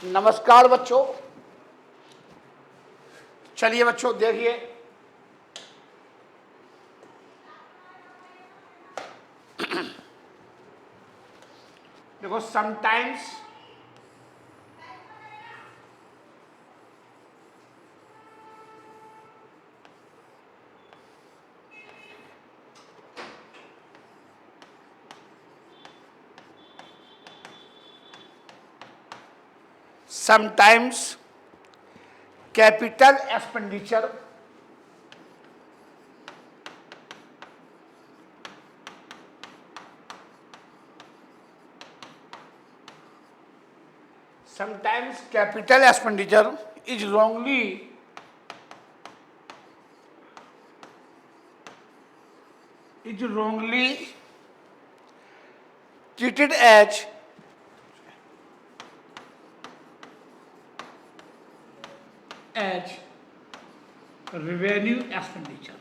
नमस्कार बच्चों। चलिए बच्चों देखिए, देखो sometimes capital expenditure is wrongly treated as revenue expenditure।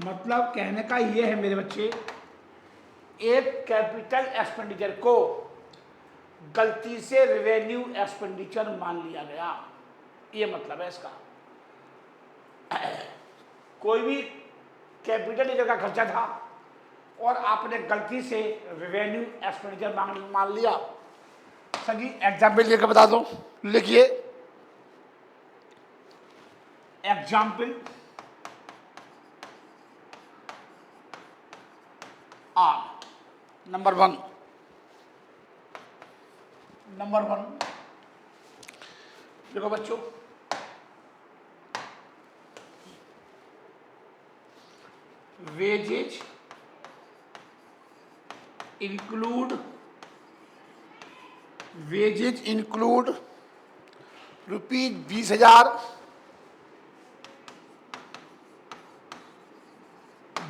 मतलब कहने का ये है मेरे बच्चे, एक कैपिटल एक्सपेंडिचर को गलती से रेवेन्यू एक्सपेंडिचर मान लिया गया, ये मतलब है इसका। कोई भी कैपिटल का खर्चा था और आपने गलती से रेवेन्यू एक्सपेंडिचर मान लिया। सर जी एग्जाम्पल लेकर बता दो, लिखिए एग्जाम्पल नंबर वन देखो बच्चों, वेजेज इंक्लूड ₹20,000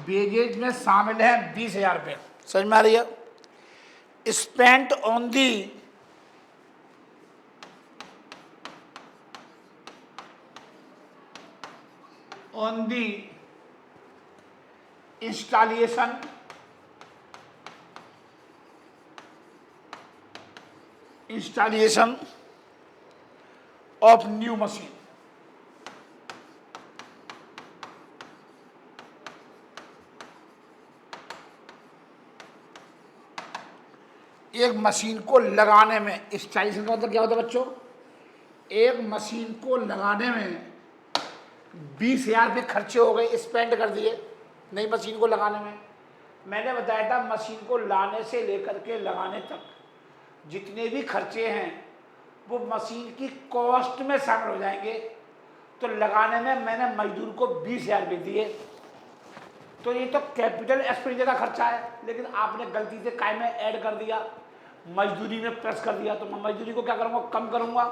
वेजेज में शामिल है 20,000 रुपये। समझ में आ रही है? Spent on the installation of new machine. एक मशीन को लगाने में, इंस्टॉलेशन का मतलब क्या होता है बच्चों? एक मशीन को लगाने में 20,000 रुपये खर्चे हो गए, स्पेंड कर दिए नई मशीन को लगाने में। मैंने बताया था मशीन को लाने से लेकर के लगाने तक जितने भी खर्चे हैं वो मशीन की कॉस्ट में शामिल हो जाएंगे। तो लगाने में मैंने मजदूर को 20,000 रुपये दिए, तो ये तो कैपिटल एक्सपेंडिचर का खर्चा है, लेकिन आपने गलती से काय में ऐड कर दिया, मजदूरी में प्रेस कर दिया। तो मैं मजदूरी को क्या करूँगा? कम करूँगा।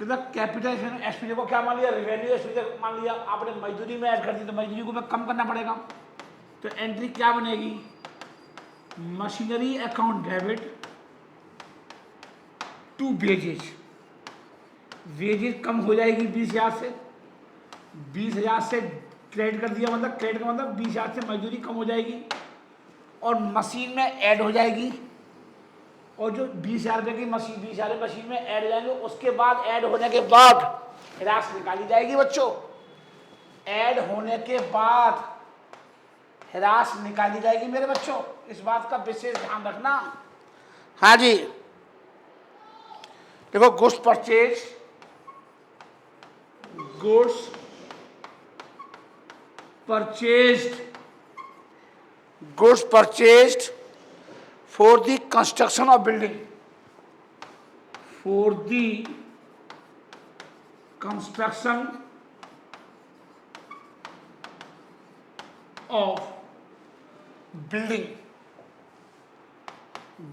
कैपिटल एक्सपेंडिचर को क्या मान लिया? रेवेन्यू एक्सपेंडिचर मान लिया। आपने मजदूरी में ऐड कर दी तो मजदूरी को मैं कम करना पड़ेगा। तो एंट्री क्या बनेगी? Machinery account debit to wages. Wages कम हो जाएगी 20,000 से, 20,000 से क्रेडिट कर दिया, मतलब क्रेडिट का मतलब 20,000 से मजदूरी कम हो जाएगी और मशीन में ऐड हो जाएगी। और जो 20,000 रुपये की मशीन, 20,000 मशीन में ऐड हो जाएंगे, उसके बाद ऐड होने के बाद हिरास निकाली जाएगी बच्चों। ऐड होने के बाद हिरास निकाली जाएगी मेरे बच्चों, इस बात का विशेष ध्यान रखना। हाँ जी देखो, goods purchased for the construction of building,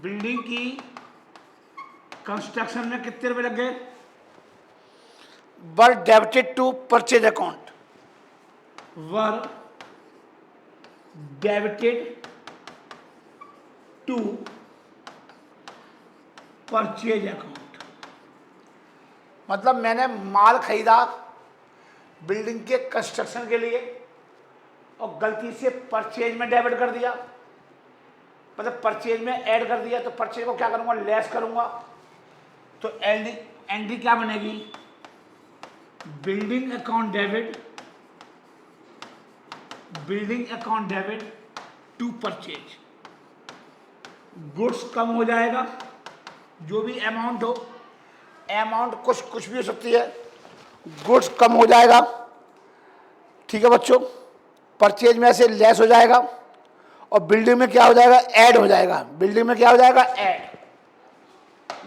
building की कंस्ट्रक्शन में कितने रुपए लग गए? वर डेबिटेड टू परचेज अकाउंट, मतलब मैंने माल खरीदा बिल्डिंग के कंस्ट्रक्शन के लिए, और गलती से परचेज में डेबिट कर दिया, मतलब परचेज में ऐड कर दिया, तो परचेज को क्या करूंगा, लेस करूंगा। तो एंट्री क्या बनेगी, building account debit, building account debit to purchase. Goods कम हो जाएगा, जो भी अमाउंट हो, अमाउंट कुछ भी हो सकती है, गुड्स कम हो जाएगा, ठीक है बच्चों। परचेज में से लेस हो जाएगा और बिल्डिंग में क्या हो जाएगा, ऐड हो जाएगा। बिल्डिंग में क्या हो जाएगा, ऐड।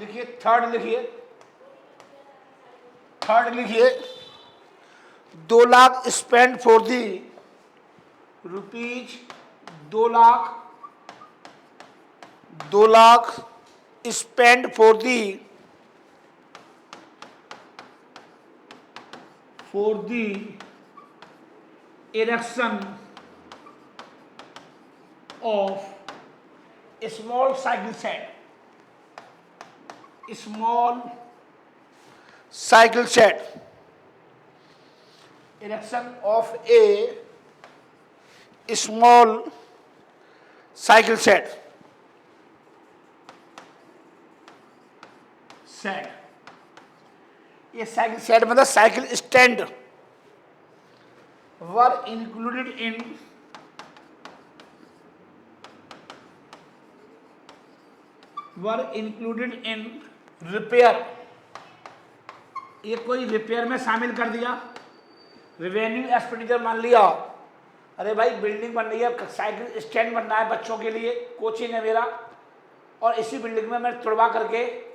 लिखिए थर्ड, लिखिए थर्ड, लिखिए 2 lakh spend for the rupees 2 lakh, 2 lakh spend for the erection of small cycle set, small cycle set, erection of a small cycle set, ये साइकिल सेट मतलब cycle stand were included in repair. ये कोई repair में शामिल कर दिया। Revenue expenditure मान लिया, अरे भाई बिल्डिंग बन रही है, साइकिल स्टैंड बनना है बच्चों के लिए, कोचिंग है मेरा, और इसी बिल्डिंग में मैं तुड़वा करके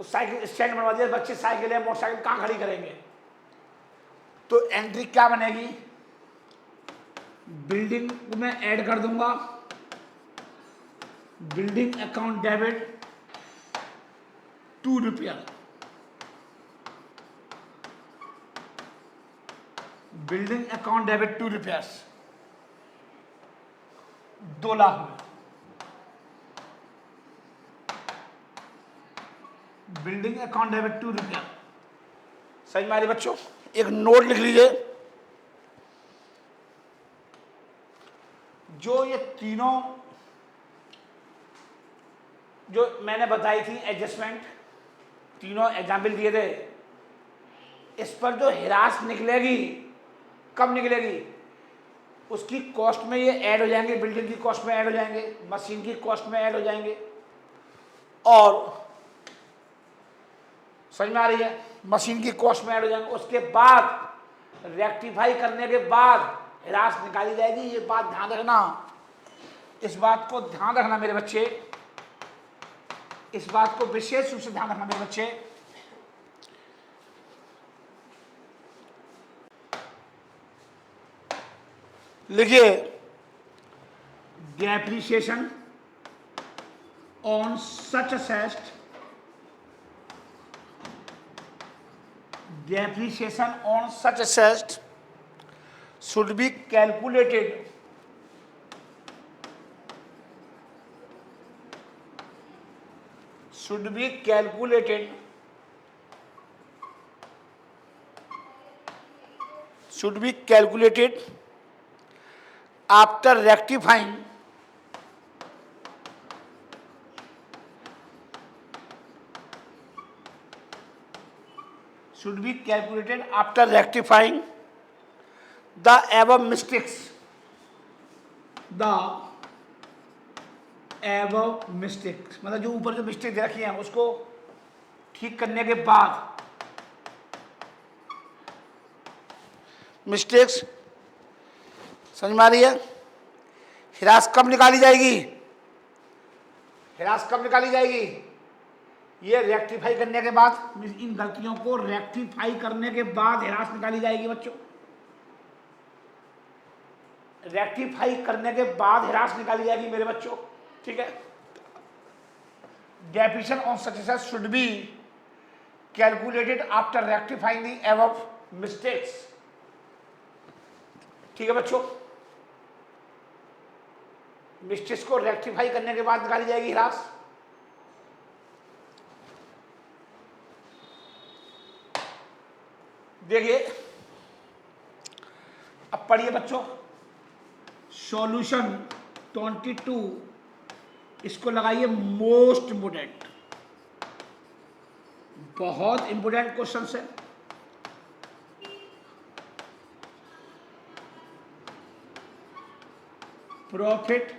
उस साइकिल स्टैंड बनवा दिया, बच्चे साइकिल है मोटरसाइकिल कहाँ खड़ी करेंगे। तो एंट्री क्या बनेगी, बिल्डिंग में ऐड कर दूंगा, building account debit to repair, building account debit to repairs 2 lakh में, building account debit to repair. समझ में आ रही बच्चों, एक नोट लिख लीजिए, जो ये तीनों जो मैंने बताई थी एडजस्टमेंट, तीनों एग्जाम्पल दिए थे, इस पर जो हिरास निकलेगी, कब निकलेगी, उसकी कॉस्ट में ये ऐड हो जाएंगे, बिल्डिंग की कॉस्ट में ऐड हो जाएंगे, मशीन की कॉस्ट में ऐड हो जाएंगे। और समझ में आ रही है, मशीन की कॉस्ट में ऐड हो जाएंगे। उसके बाद रेक्टिफाई करने के बाद हिरास निकाली जाएगी। ये बात ध्यान रखना, इस बात को ध्यान रखना मेरे बच्चे, इस बात को विशेष रूप से ध्यान रखना मेरे बच्चे। लिखिए, depreciation on such asset, depreciation on such asset should be calculated after rectifying the above mistakes, मतलब जो ऊपर जो मिस्टेक दे रखी है उसको ठीक करने के बाद, मिस्टेक्स समझ में आ रही है। हिरास कब निकाली जाएगी, हिरास कब निकाली जाएगी, ये रेक्टिफाई करने के बाद, इन गलतियों को रेक्टिफाई करने के बाद हिरास निकाली जाएगी बच्चों, रेक्टिफाई करने के बाद हिरास निकाली जाएगी मेरे बच्चों, ठीक है। Depreciation on such asset should be calculated after rectifying the above mistakes, ठीक है बच्चों। मिस्टेक्स को रेक्टिफाई करने के बाद निकाली जाएगी हिरास। देखिए अब पढ़िए बच्चों, सॉल्यूशन 22, इसको लगाइए मोस्ट इम्पोर्टेंट, बहुत इंपोर्टेंट क्वेश्चन है। Profit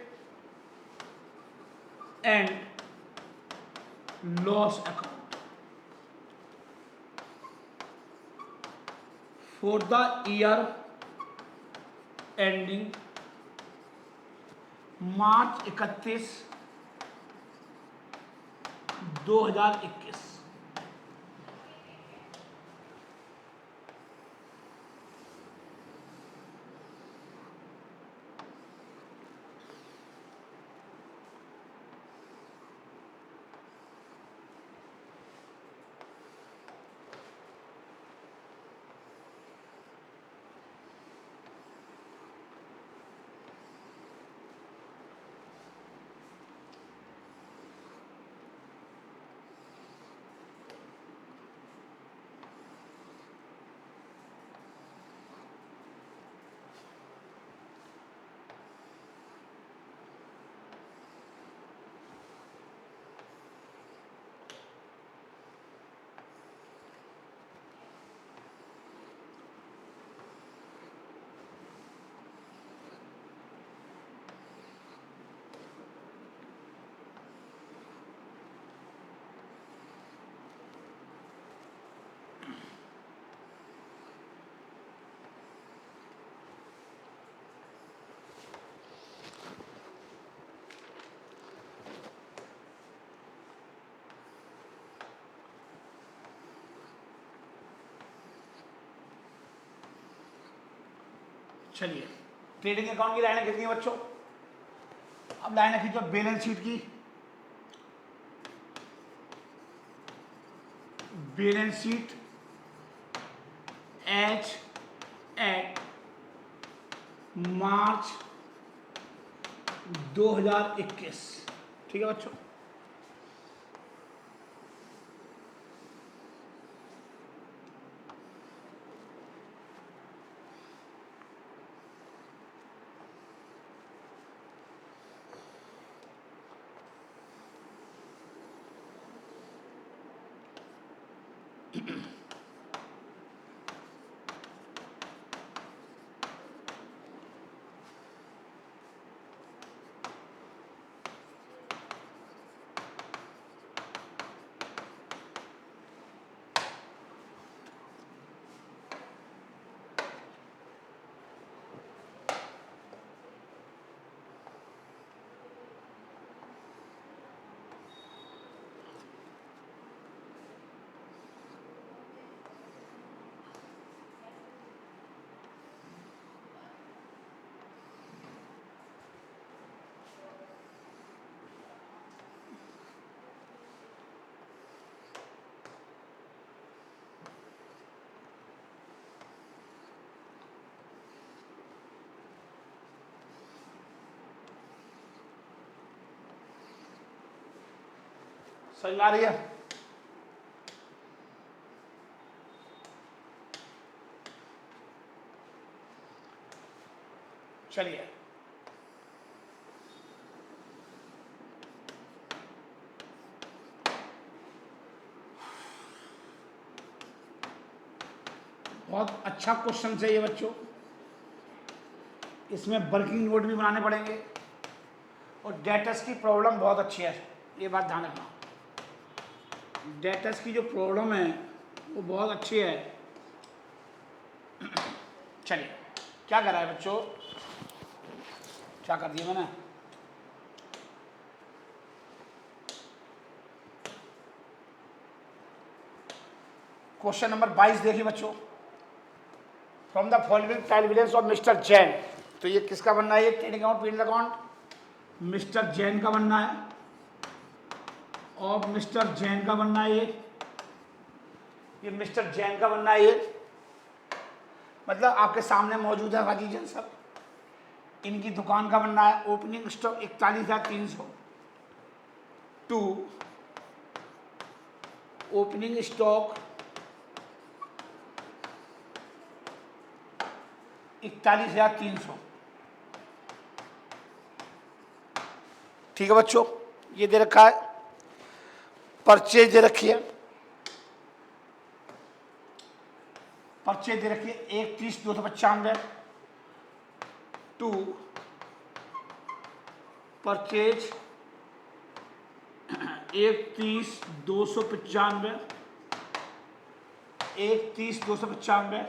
and loss account for the year ending मार्च 31, 2021। चलिए, ट्रेडिंग अकाउंट की लाइनें कितनी है बच्चों? अब लाइनें खींचो बैलेंस शीट की। बैलेंस शीट एच एट मार्च 2021, ठीक है बच्चों। समझ में आ रही है? चलिए, बहुत अच्छा क्वेश्चन है ये बच्चों। इसमें वर्किंग नोट भी बनाने पड़ेंगे और डेटस की प्रॉब्लम बहुत अच्छी है, ये बात ध्यान रखना। डेटस की जो प्रॉब्लम है वो बहुत अच्छी है। चलिए, क्या करा है बच्चों, क्या कर दिया मैंने? क्वेश्चन नंबर 22 देखिए बच्चों। From the following trial of mister Jain, तो ये किसका बनना है? ये trading account, PNL account mister Jain का बनना है, और मिस्टर जैन का बनना है ये मिस्टर जैन का बनना है। ये मतलब आपके सामने मौजूद है गाजी जैन सब, इनकी दुकान का बनना है। Opening stock 41,300 to opening stock 41,300, ठीक है बच्चों, ये दे रखा है। परचेज दे रखी है, परचेज दे रखी है 31,295 टू परचेज 31,295 31,295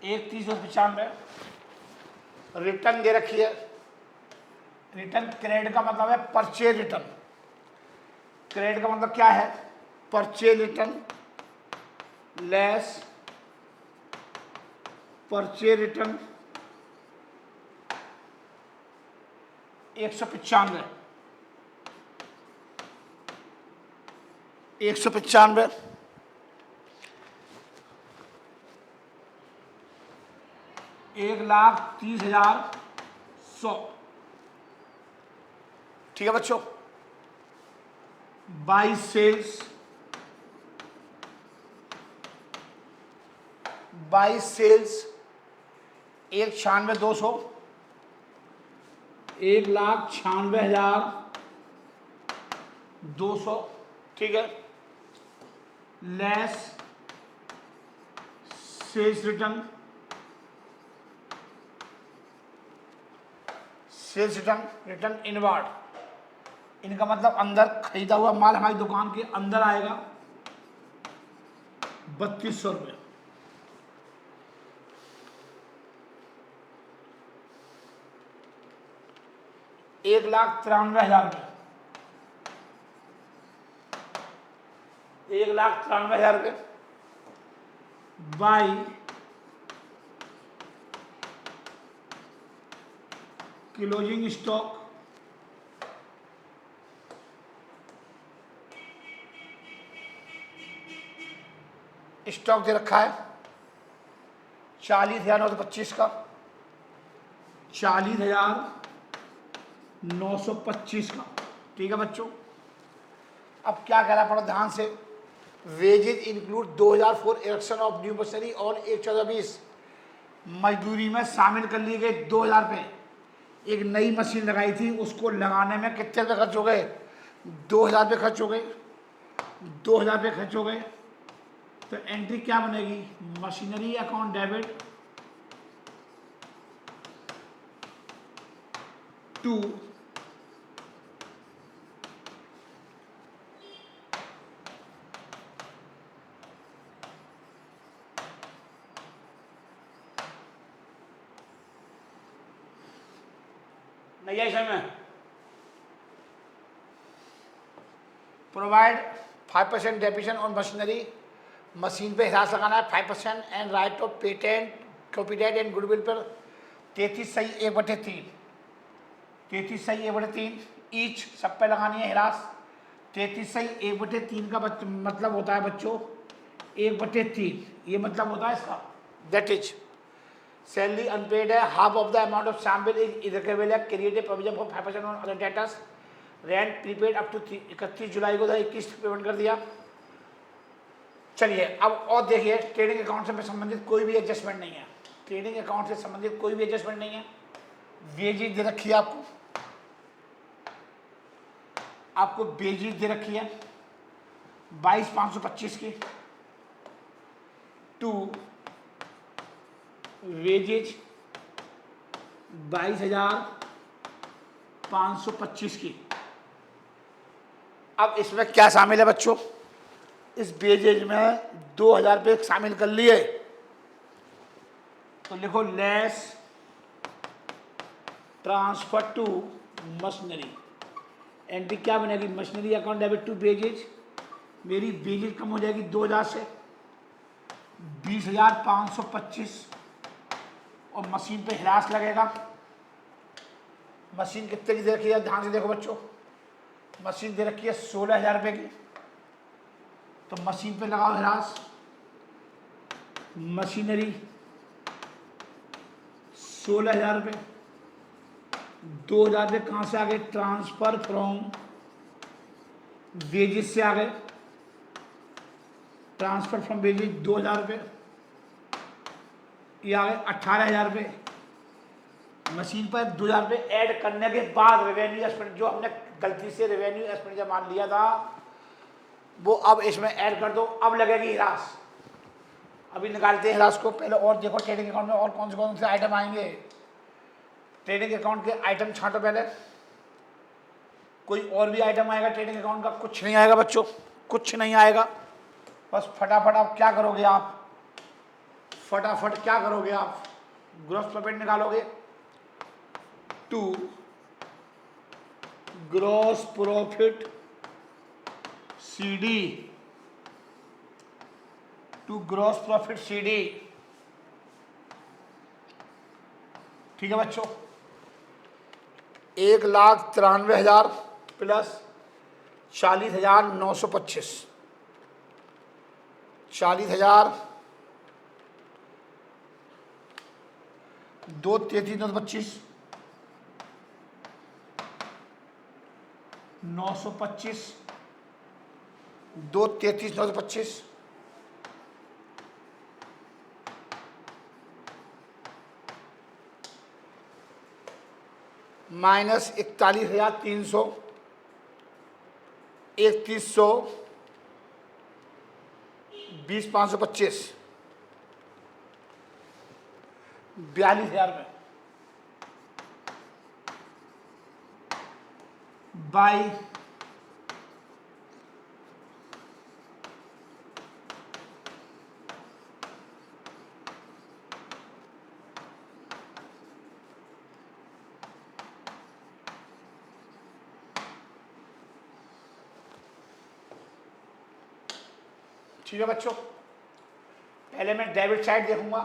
31,295। रिटर्न दे रखी है, रिटर्न क्रेडिट का मतलब है परचेज रिटर्न। क्रेडिट का मतलब क्या है? Purchase return less purchase return 195 195 1,30,100। ठीक है बच्चों, बाई सेल्स बाई सेल्स 1,96,200 1,96,200। ठीक है, less sales return return inward. इनका मतलब अंदर खरीदा हुआ माल हमारी दुकान के अंदर आएगा 3,200 रुपये। ₹1,93,000 ₹1,93,000 बाई क्लोजिंग स्टॉक दे रखा है 40,925 का 40,925 का। ठीक है बच्चों, अब क्या कह रहा है पढ़ो ध्यान से। Wages include 2004 erection of new machinery और 1,14,20 मजदूरी में शामिल कर लिए गए 2,000 रुपये। एक नई मशीन लगाई थी, उसको लगाने में कितने रुपये खर्च हो गए? 2,000 रुपये खर्च हो गए। 2,000 रुपये खर्च हो गए, तो एंट्री क्या बनेगी? मशीनरी अकाउंट डेबिट टू नहीं है इसमें provide 5% depreciation on machinery. Machine पे हिरास लगाना है 5% and right of patent copyright and goodwill पर 33/3 33/3 ईच सब पे लगानी है हिरास। 33/3 का मतलब होता है बच्चों 1/3। ये मतलब होता है इसका, दैट इज सैलरी अनपेड है, half of the amount of sample is irrecoverable है, creative provision for 5% on other debtors. Rent prepaid up to 31 July को 21 पेमेंट कर दिया। चलिए अब और देखिए, ट्रेडिंग अकाउंट से संबंधित कोई भी एडजस्टमेंट नहीं है। ट्रेडिंग अकाउंट से संबंधित कोई भी एडजस्टमेंट नहीं है। वेजेज दे रखी है आपको वेजेज दे रखी है 22,525 की टू वेजेज 22,525 की। अब इसमें क्या शामिल है बच्चों? इस वेजेज में 2,000 रुपये शामिल कर लिए, तो लिखो less transfer to machinery. Entry क्या बनेगी? Machinery account debit to wages. मेरी वेजेज कम हो जाएगी 2,000 से 20,525 और मशीन पे हिरास लगेगा। मशीन कितने की दे रखी है? ध्यान से देखो बच्चों, मशीन दे रखी है 16,000 रुपये की, तो मशीन पे लगाओ हिरास। मशीनरी 16,000 रुपये, 2,000 रुपये कहाँ से आ गए? ट्रांसफर फ्रॉम वेजेस से आ गए। ट्रांसफर फ्रॉम वेजेस 2,000 रुपये ये आ गए 18,000 रुपये। मशीन पर 2,000 रुपये ऐड करने के बाद रेवेन्यू एक्सपेंडिचर जो हमने गलती से रेवेन्यू एक्सपेंडिचर मान लिया था वो अब इसमें ऐड कर दो। अब लगेगी हिरास। अभी निकालते हैं हिरास को। पहले और देखो ट्रेडिंग अकाउंट में और कौन से आइटम आएंगे। ट्रेडिंग अकाउंट के आइटम छांटो पहले। कोई और भी आइटम आएगा ट्रेडिंग अकाउंट का? कुछ नहीं आएगा बच्चों, कुछ नहीं आएगा। बस फटाफट आप क्या करोगे, आप फटाफट क्या करोगे, आप ग्रॉस प्रॉफिट निकालोगे। To gross profit CD, to gross profit CD. ठीक है बच्चों, 1,93,000 प्लस 40,925, 40,000 2 33 925 925 2 33 925 माइनस 41,300 3100 20,525 42,000 में बाई ठीक है बच्चों। पहले मैं डेबिट साइड देखूंगा।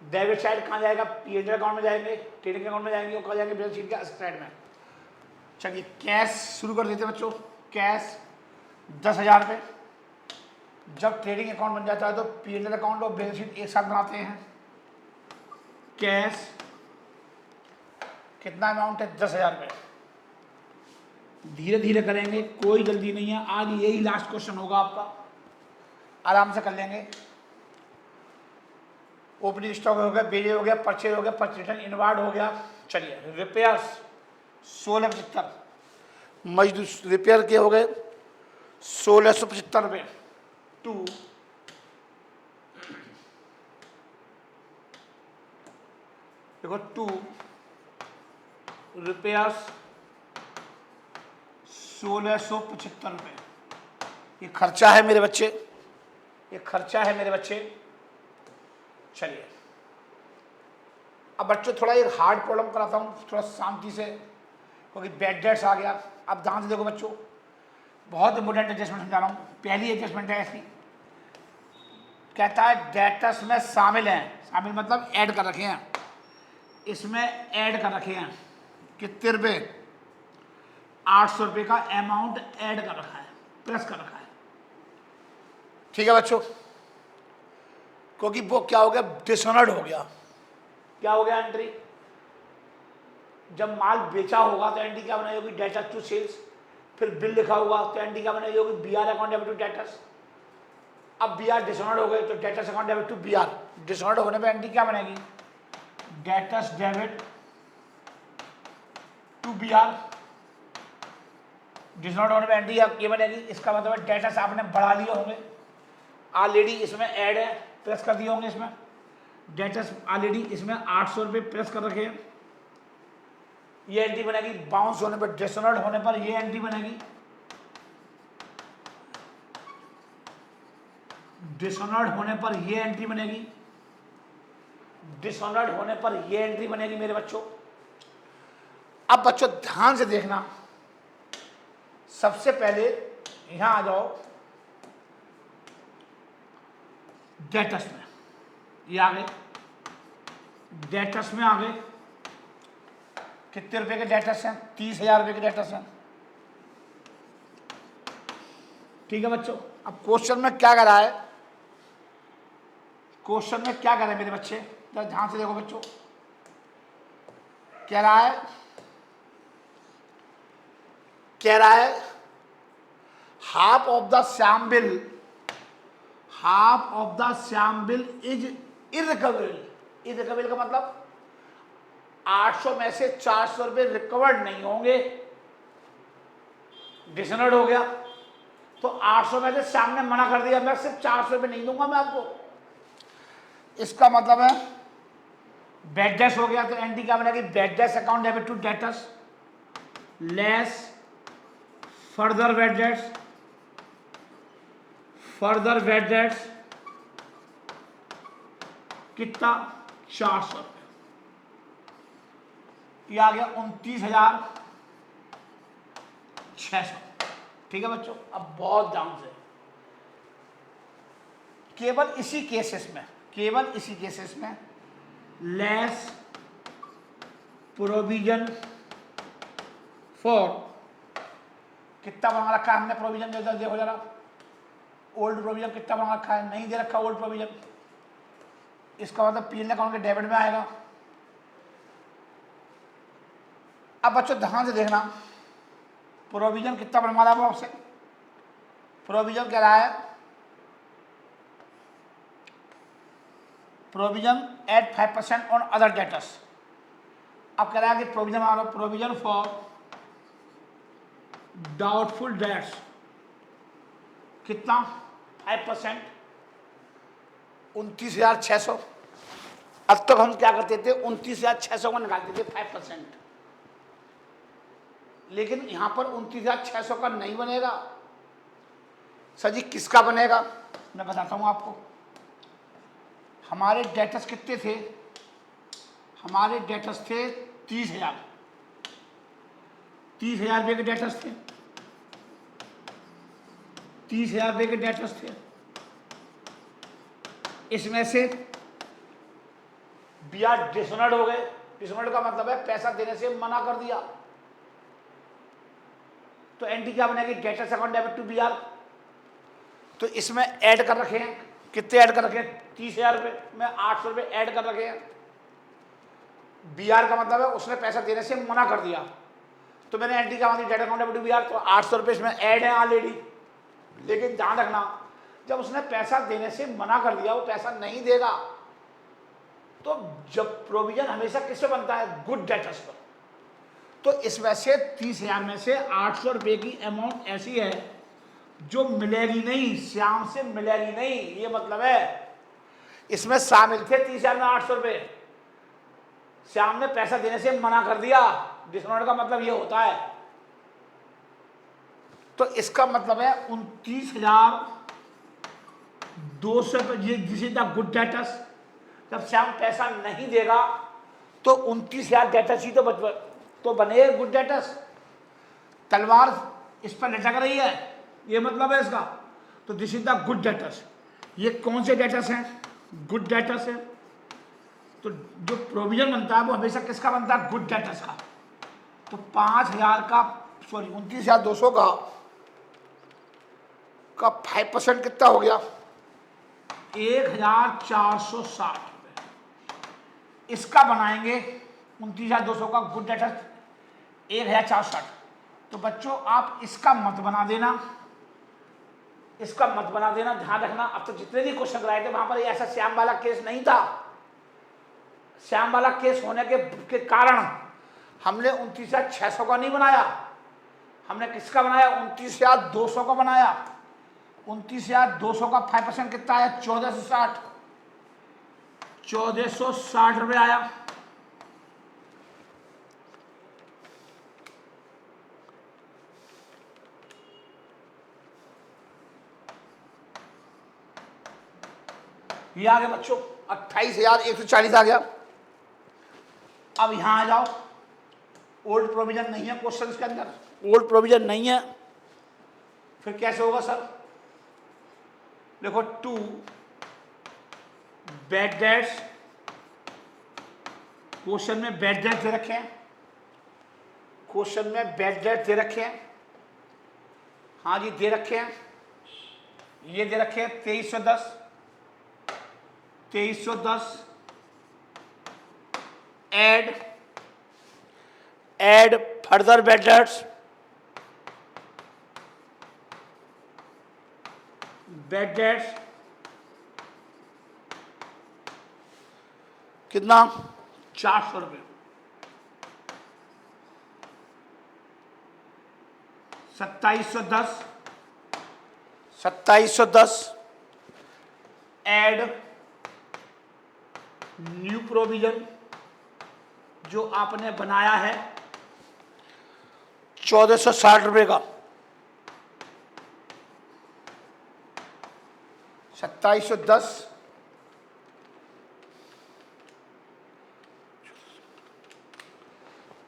डेबिट साइड कहाँ जाएगा? पी&एल अकाउंट में जाएंगे, ट्रेडिंग अकाउंट में जाएंगे, और कहाँ जाएंगे? बैलेंस शीट के असेट साइड में। चलिए कैश शुरू कर देते हैं बच्चों। कैश 10,000 रुपये। जब ट्रेडिंग अकाउंट बन जाता है तो पी&एल अकाउंट और बैलेंस शीट एक साथ बनाते हैं। कैश कितना अमाउंट है? 10,000 रुपये। धीरे धीरे करेंगे, कोई जल्दी नहीं है। आज यही लास्ट क्वेश्चन होगा आपका, आराम से कर लेंगे। ओपनिंग स्टॉक हो गया, बेजे हो गया, परचेज हो गया, परचेज इनवार्ड हो गया। चलिए रिपेयर्स 1675, मजदूर रिपेयर के हो गए 1675 रुपये। टू देखो, टू रिपेयर्स 1675 रुपये। ये खर्चा है मेरे बच्चे, ये खर्चा है मेरे बच्चे। चलिए अब बच्चों थोड़ा एक हार्ड प्रॉब्लम कराता हूँ, थोड़ा शांति से, क्योंकि बैड डेट्स आ गया। अब ध्यान से देखो बच्चों, बहुत इंपॉर्टेंट एडजस्टमेंट समझा रहा हूँ। पहली एडजस्टमेंट है ऐसी, कहता है डेटर्स में शामिल हैं, शामिल मतलब ऐड कर रखे हैं, इसमें ऐड कर रखे हैं कितने रुपये? 800 रुपये का अमाउंट ऐड कर रखा है, प्लस कर रखा है। ठीक है बच्चों, क्योंकि वो क्या हो गया? डिसऑनर्ड हो गया। क्या हो गया? एंट्री। जब माल बेचा होगा तो एंट्री क्या बनाई होगी? Debtors to sales. फिर बिल लिखा होगा तो एंट्री क्या बनाई होगी? BR account debit to debtors. अब बीआर डिसऑनर्ड हो गए तो debtors account debit to BR. Dishonoured होने पे एंट्री क्या बनेगी? Debtors debit to BR. Dishonoured होने पे एंट्री ये बनेगी। इसका मतलब है डेटर्स आपने बढ़ा लिए होंगे, ऑलरेडी इसमें ऐड है, प्लस कर दिए होंगे। इसमें डेटर्स ऑलरेडी इसमें 800 रुपये प्लस कर रखे हैं, ये एंट्री बनेगी। बाउंस होने पर, डिसऑनर्ड होने पर ये एंट्री बनेगी। डिसऑनर्ड होने पर ये एंट्री बनेगी। डिसऑनर्ड होने पर ये एंट्री बनेगी मेरे बच्चों। अब बच्चों ध्यान से देखना, सबसे पहले यहां आ जाओ डेटर्स में, ये आ गए डेटर्स में, आ गए। कितने रुपए के डेटर्स हैं? 30,000 रुपये के डेटर्स हैं। ठीक है बच्चों, अब क्वेश्चन में क्या करा है? क्वेश्चन में क्या करा है मेरे बच्चे? जरा ध्यान से देखो बच्चों, कह रहा है, कह रहा है half of the Shyam bill, half of the Shyam bill is irrecoverable. Irrecoverable का मतलब 800 में से 400 रुपये रिकवर्ड नहीं होंगे, डिसऑनर्ड हो गया। तो 800 में से श्याम ने मना कर दिया, मैं सिर्फ 400 रुपये नहीं दूंगा मैं आपको। इसका मतलब है बैड डेट्स हो गया। तो एंट्री क्या बनेगी, bad debts account debit to debtors less further bad debts, further bad debts कितना 400 रुपये। ये आ गया 29,600। ठीक है बच्चों, अब बहुत ध्यान से, केवल इसी केसेस में, केवल इसी केसेस में लेस प्रोविजन फॉर कितना बना रखा है हमने प्रोविजन में, देखो जरा ओल्ड प्रोविजन कितना बना रखा है, नहीं दे रखा ओल्ड प्रोविजन। इसका मतलब पी एल अकाउंट के डेबिट में आएगा। अब बच्चों ध्यान से देखना, प्रोविजन कितना बनवा रहा है वो आपसे, प्रोविजन कह रहा है provision at 5% on other debtors. अब कह रहा है कि प्रोविजन आ रहा, प्रोविजन फॉर डाउटफुल डेट्स कितना 5%, 29,600। अब तक हम क्या करते थे, 29,600 को निकालते थे 5%, लेकिन यहां पर 29,600 का नहीं बनेगा। सर जी किसका बनेगा, मैं बताता हूं आपको। हमारे डेटर्स कितने थे, हमारे डेटर्स थे 30,000, 30,000 रुपये के डेटर्स थे, 30,000 रुपये के डेटर्स थे। इसमें से बियाज डिसऑनर्ड हो गए। डिसऑनर्ड का मतलब है पैसा देने से मना कर दिया। तो एंट्री क्या बनेगी, debtors account debit to BR. तो इसमें ऐड कर रखे हैं, कितने ऐड कर रखे हैं, 30,000 रुपये में 800 रुपये ऐड कर रखे हैं। बीआर का मतलब है उसने पैसा देने से मना कर दिया। तो मैंने एंट्री क्या मानी, debt account debit to BR, तो 800 रुपये इसमें ऐड है ऑलरेडी। लेकिन ध्यान रखना, जब उसने पैसा देने से मना कर दिया, वो पैसा नहीं देगा। तो जब प्रोविजन हमेशा किससे बनता है, गुड डेटर्स पर। तो इसमें से 30,000 में से 800 रुपये की अमाउंट ऐसी है जो मिलेगी नहीं, श्याम से मिलेगी नहीं। ये मतलब है इसमें शामिल थे 30,000 में 800 रुपये, श्याम ने पैसा देने से मना कर दिया। डिसऑनर्ड का मतलब ये होता है। तो इसका मतलब है 29,200 रुपये, this is the good debtors. जब श्याम पैसा नहीं देगा तो 29,000 डेटर्स ही तो बने गुड डेटर्स। तलवार इस पर लटक रही है, ये मतलब है इसका। तो this is the good debtors. ये कौन से डेटर्स हैं, गुड डेटर्स है। तो जो प्रोविजन बनता है वो हमेशा किसका बनता है, गुड डेटर्स का। तो 5,000 का, सॉरी 29,200 का 5% कितना हो गया, 1,460 रुपये। इसका बनाएंगे 29,200 का गुड डेटर्स 1,460। तो बच्चों आप इसका मत बना देना, इसका मत बना देना। ध्यान रखना, अब तो जितने भी क्वेश्चन कराए थे वहां पर ऐसा श्याम वाला केस नहीं था। श्याम वाला केस होने के कारण हमने 29,600 का नहीं बनाया, हमने किसका बनाया, 29,200 का बनाया। 29,200 का 5% कितना आया, 1,460, 1,460 रुपये आया। ये आ गया बच्चों 28,140 आ गया। अब यहां आ जाओ, ओल्ड प्रोविजन नहीं है क्वेश्चन के अंदर, ओल्ड प्रोविजन नहीं है, फिर कैसे होगा सर। देखो 2 बैड डेट्स, क्वेश्चन में बैड डेट दे रखे हैं, क्वेश्चन में बैड डेट दे रखे हैं। हाँ जी दे रखे हैं, ये दे रखे हैं 2310, 2310 एड फर्दर बैड डेट्स, कितना? 400 रुपये। 2710, 2710 एड न्यू प्रोविजन जो आपने बनाया है 1460 रुपये का। 2710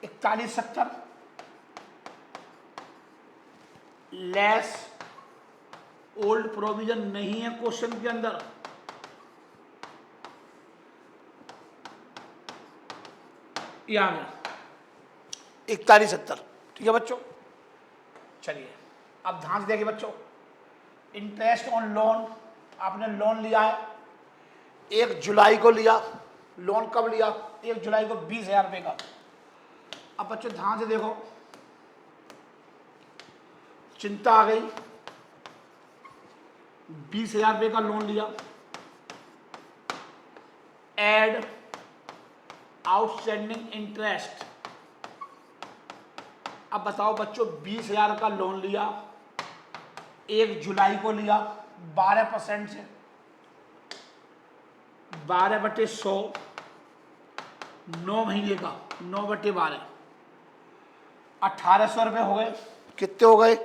4170 लेस ओल्ड प्रोविजन नहीं है क्वेश्चन के अंदर, ये आ गया 4170। ठीक है बच्चों, चलिए अब ध्यान से देखिए बच्चों, इंटरेस्ट ऑन लोन, आपने लोन लिया है 1 जुलाई को लिया। लोन कब लिया? 1 जुलाई को 20,000 रुपये का। अब बच्चों ध्यान से देखो, चिंता आ गई, 20,000 रुपये का लोन लिया, एड आउटस्टैंडिंग इंटरेस्ट। अब बताओ बच्चों, 20,000 का लोन लिया, 1 जुलाई को लिया, 12% से 12/100, 9 महीने का, 9/12, 1800 रुपये हो गए। कितने हो गए?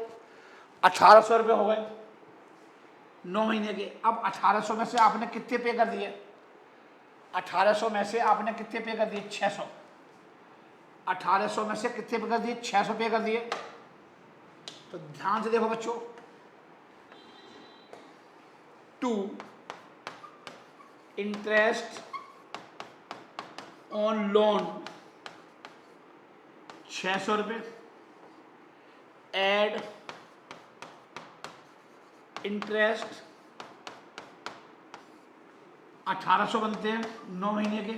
1800 रुपये हो गए 9 महीने के। अब 1800 में से आपने कितने पे कर दिए? 1800 में से आपने कितने पे कर दिए? 600। 1800 में से कितने पे कर दिए? 600 पे कर दिए। तो ध्यान से देखो बच्चों, टू इंटरेस्ट ऑन लोन 600 रुपये, एड इंटरेस्ट 1800 बनते हैं 9 महीने के।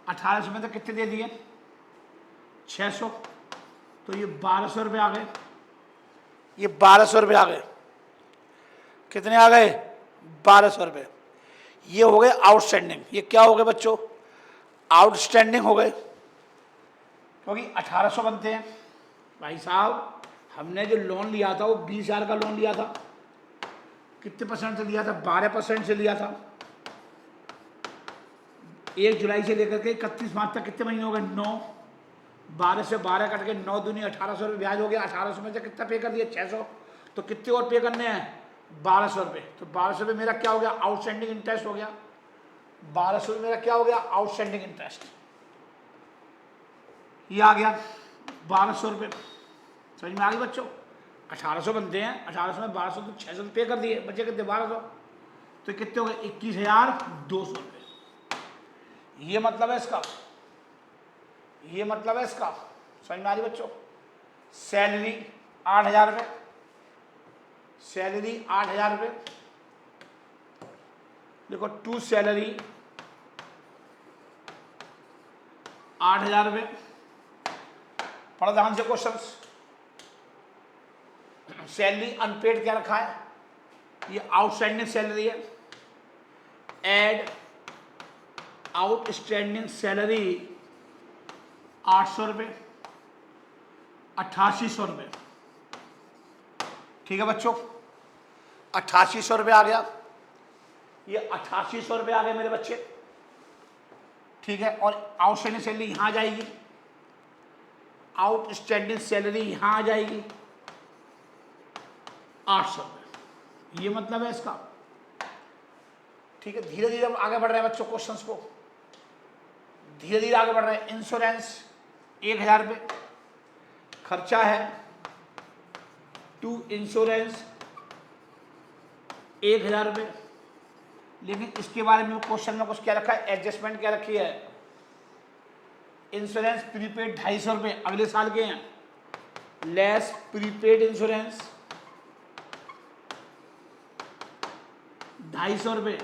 1800 में तो कितने दे दिए? 600, तो ये 1200 रुपये आ गए। ये 1200 रुपये आ गए। कितने आ गए? 1200 रुपये। ये हो गए आउटस्टैंडिंग। ये क्या हो गए बच्चों? आउटस्टैंडिंग हो गए, क्योंकि 1800 बनते हैं। भाई साहब, हमने जो लोन लिया था वो 20,000 का लोन लिया था। कितने % से लिया था? 12% से लिया था। 1 जुलाई से लेकर के 31 मार्च तक कितने महीने हो गए? 9। 12 से 12 कट के 9 दूनी 1800 रुपये ब्याज हो गया। 1800 में से कितना पे कर दिया? 600। तो कितने और पे करने हैं? 1200 रुपये। तो 1200 रुपये मेरा क्या हो गया? आउटस्टैंडिंग इंटरेस्ट हो गया। 1200 रुपये मेरा क्या हो गया? Outstanding interest. ये आ गया 1200 रुपये। समझ में आ गई बच्चों? 1800 बनते हैं, 1800 में 1200 तो 600 पे कर दिए, बचे कितने? 1200। तो कितने हो गए? 21,200 रुपये। ये मतलब है इसका, ये मतलब है इसका। समझ में आ रही बच्चों? सैलरी 8,000 रुपये, सैलरी 8,000 रुपये। देखो, टू सैलरी 8,000 रुपये। पढ़ो ध्यान से क्वेश्चंस। सैलरी अनपेड क्या रखा है? ये आउटस्टैंडिंग सैलरी है। एड आउटस्टैंडिंग सैलरी 800 रुपये, 8800 रुपये। ठीक है बच्चों, 8800 रुपये आ गया। ये 8800 रुपये आ गए मेरे बच्चे। ठीक है, और आउटस्टैंडिंग सैलरी यहाँ आ जाएगी, आउटस्टैंडिंग सैलरी यहाँ आ जाएगी 800 रुपये। ये मतलब है इसका। ठीक है, धीरे धीरे हम आगे बढ़ रहे हैं बच्चों, क्वेश्चंस को धीरे धीरे आगे बढ़ रहे हैं। इंश्योरेंस 1,000 रुपये खर्चा है, टू इंश्योरेंस 1,000 रुपये। लेकिन इसके बारे में क्वेश्चन में कुछ क्या रखा है? एडजस्टमेंट क्या रखी है? इंश्योरेंस प्रीपेड 250 रुपये अगले साल के हैं, लेस प्रीपेड इंश्योरेंस 250 रुपये।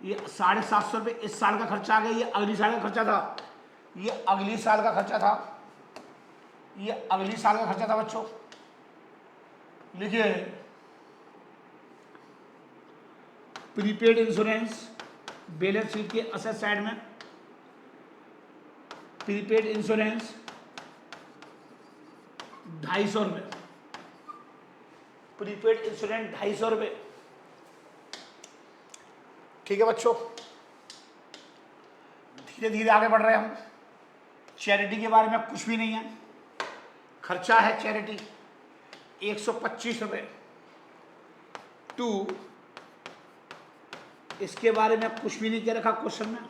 ये 750 रुपये इस साल का खर्चा आ गया। ये अगली साल का खर्चा था, ये अगली साल का खर्चा था, ये अगली साल का खर्चा था बच्चों। लिखिए, प्रीपेड इंश्योरेंस बैलेंस शीट के असेट साइड में प्रीपेड इंश्योरेंस 250 रुपये, प्रीपेड इंश्योरेंस 250 रुपये। ठीक है बच्चों, धीरे धीरे आगे बढ़ रहे हैं हम। चैरिटी के बारे में कुछ भी नहीं है, खर्चा है चैरिटी 125 रुपये। टू, इसके बारे में कुछ भी नहीं कह रखा क्वेश्चन में,